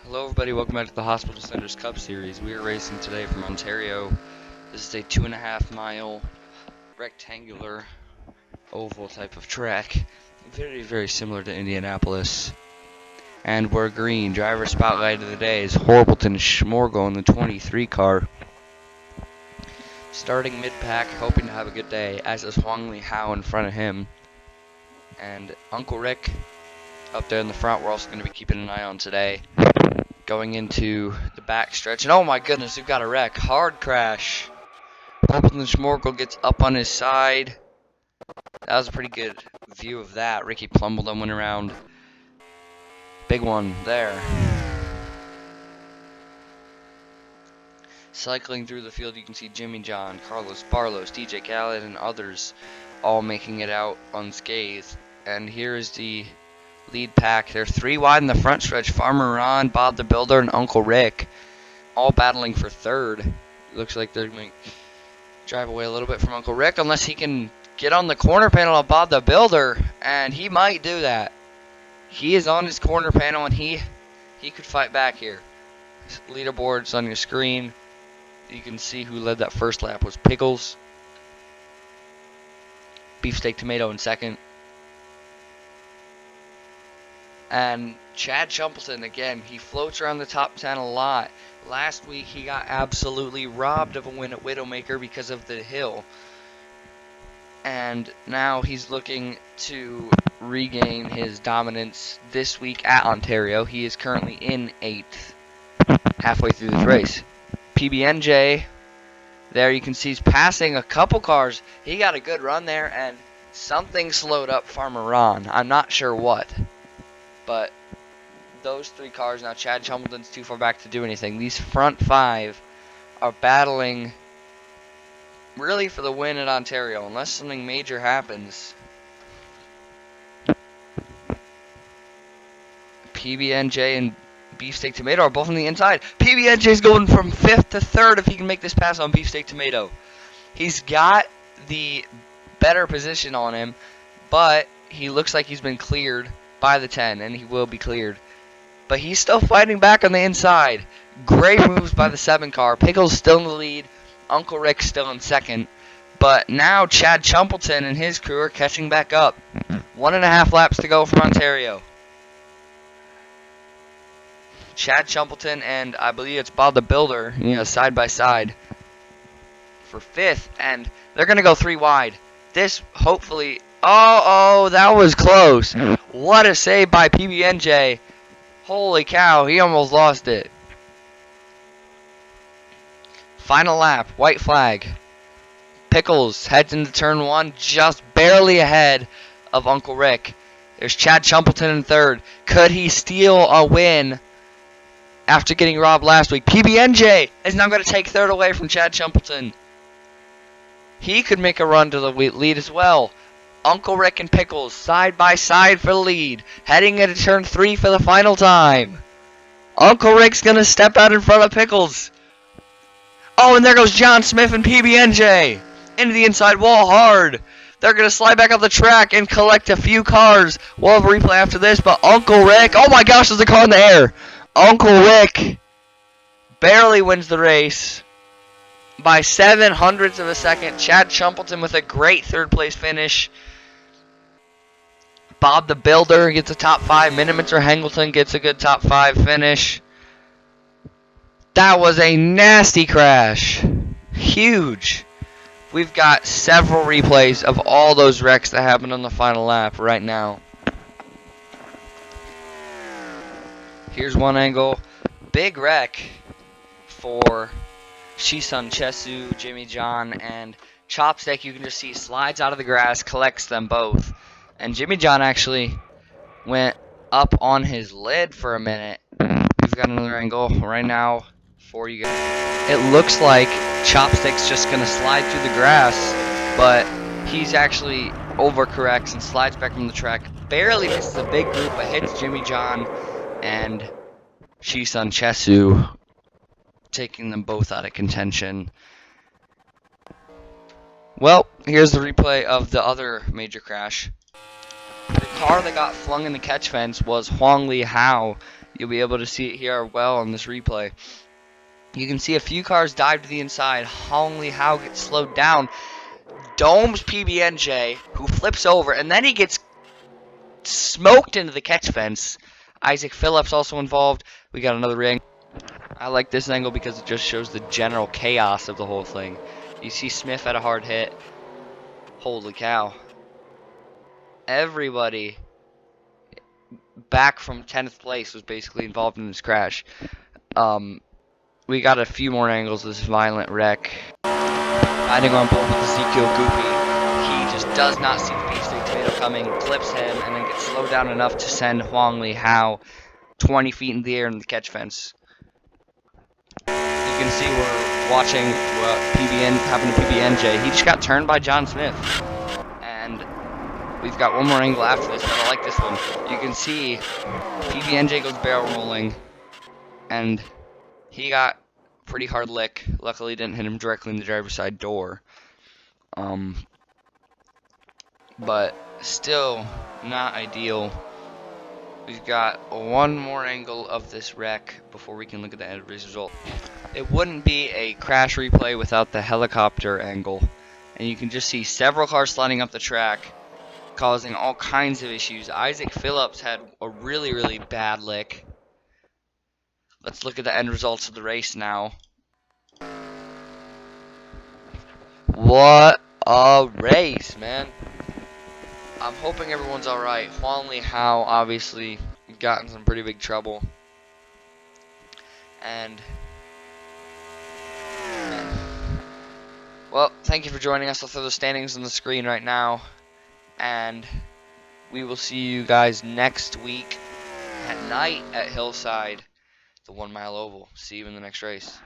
Hello everybody, welcome back to the Hospital Centers Cup Series. We are racing today from Ontario. This is a 2.5 mile rectangular oval type of track. Very similar to Indianapolis. And we're green. Driver spotlight of the day is Horbilton Schmorgel in the 23 car. Starting mid-pack, hoping to have a good day, as is Huang Li Hao in front of him. And Uncle Rick up there in the front, we're also going to be keeping an eye on today. Going into the back stretch, and oh my goodness, we've got a wreck. Hard crash. Horbilton Schmorgel gets up on his side. That was a pretty good view of that. Ricky Plumbledon went around. Big one there. Cycling through the field, you can see Jimmy John, Carlos Barlos, DJ Khaled, and others all making it out unscathed. And here is the lead pack. They're 3 wide in the front stretch. Farmer Ron, Bob the Builder, and Uncle Rick all battling for third. Looks like they're going to drive away a little bit from Uncle Rick unless he can get on the corner panel of Bob the Builder, and he might do that. He is on his corner panel, and he could fight back here. Leaderboards on your screen. You can see who led that first lap was Pickles. Beefsteak Tomato in second. And Chad Chumpleton, again, he floats around the top 10 a lot. Last week, he got absolutely robbed of a win at Widowmaker because of the hill. And now he's looking to regain his dominance this week at Ontario. He is currently in 8th, halfway through this race. PBNJ, there you can see he's passing a couple cars. He got a good run there, and something slowed up Farmer Ron. I'm not sure what. But those 3 cars, now Chad Chumpleton's too far back to do anything. These front 5 are battling really for the win at Ontario, unless something major happens. PBNJ and Beefsteak Tomato are both on the inside. PBNJ's going from 5th to 3rd if he can make this pass on Beefsteak Tomato. He's got the better position on him, but he looks like he's been cleared by the 10, and he will be cleared. But he's still fighting back on the inside. Great moves by the 7 car. Pickles still in the lead. Uncle Rick still in second. But now Chad Chumpleton and his crew are catching back up. 1.5 laps to go from Ontario. Chad Chumpleton and I believe it's Bob the Builder, side by side for 5th. And they're going to go 3 wide. This hopefully... Oh, that was close. What a save by PBNJ. Holy cow, he almost lost it. Final lap, white flag. Pickles heads into turn 1, just barely ahead of Uncle Rick. There's Chad Chumpleton in 3rd. Could he steal a win after getting robbed last week? PBNJ is now going to take 3rd away from Chad Chumpleton. He could make a run to the lead as well. Uncle Rick and Pickles side by side for the lead, heading into turn 3 for the final time. Uncle Rick's going to step out in front of Pickles. Oh, and there goes John Smith and PBNJ into the inside wall hard. They're going to slide back up the track and collect a few cars. We'll have a replay after this, but Uncle Rick, oh my gosh, there's a car in the air. Uncle Rick barely wins the race by 0.07 of a second. Chad Chumpleton with a great 3rd place finish. Bob the Builder gets a top 5. Minimeter Hangleton gets a good top 5 finish. That was a nasty crash. Huge. We've got several replays of all those wrecks that happened on the final lap right now. Here's one angle. Big wreck for Shisun Chesu, Jimmy John, and Chopstick. You can just see slides out of the grass, collects them both. And Jimmy John actually went up on his lid for a minute. We've got another angle right now for you guys. It looks like Chopstick's just going to slide through the grass, but he's actually overcorrects and slides back from the track. Barely misses a big group, but hits Jimmy John and Shisun Chesu, taking them both out of contention. Well, here's the replay of the other major crash. The car that got flung in the catch fence was Huang Li Hao. You'll be able to see it here well on this replay. You can see a few cars dive to the inside. Hong Hao gets slowed down. Domes PB&J, who flips over, and then he gets smoked into the catch fence. Isaac Phillips also involved. We got another ring. I like this angle because it just shows the general chaos of the whole thing. You see Smith at a hard hit. Holy cow. Everybody back from 10th place was basically involved in this crash. We got a few more angles of this violent wreck. Riding on board with Ezekiel Goopy. He just does not see the beefsteak tomato coming, clips him, and then gets slowed down enough to send Huang Li Hao 20 feet in the air in the catch fence. You can see we're watching what happened to PB&J. He just got turned by John Smith. And we've got one more angle after this, but I like this one. You can see PB&J goes barrel rolling, and he got a pretty hard lick. Luckily, didn't hit him directly in the driver's side door. But still not ideal. We've got one more angle of this wreck before we can look at the end result. It wouldn't be a crash replay without the helicopter angle. And you can just see several cars sliding up the track, causing all kinds of issues. Isaac Phillips had a really, really bad lick. Let's look at the end results of the race now. What a race, man. I'm hoping everyone's alright. Huang Li Hao obviously got in some pretty big trouble. And well, thank you for joining us. I'll throw the standings on the screen right now. And we will see you guys next week at night at Hillside, the 1 Mile Oval. See you in the next race.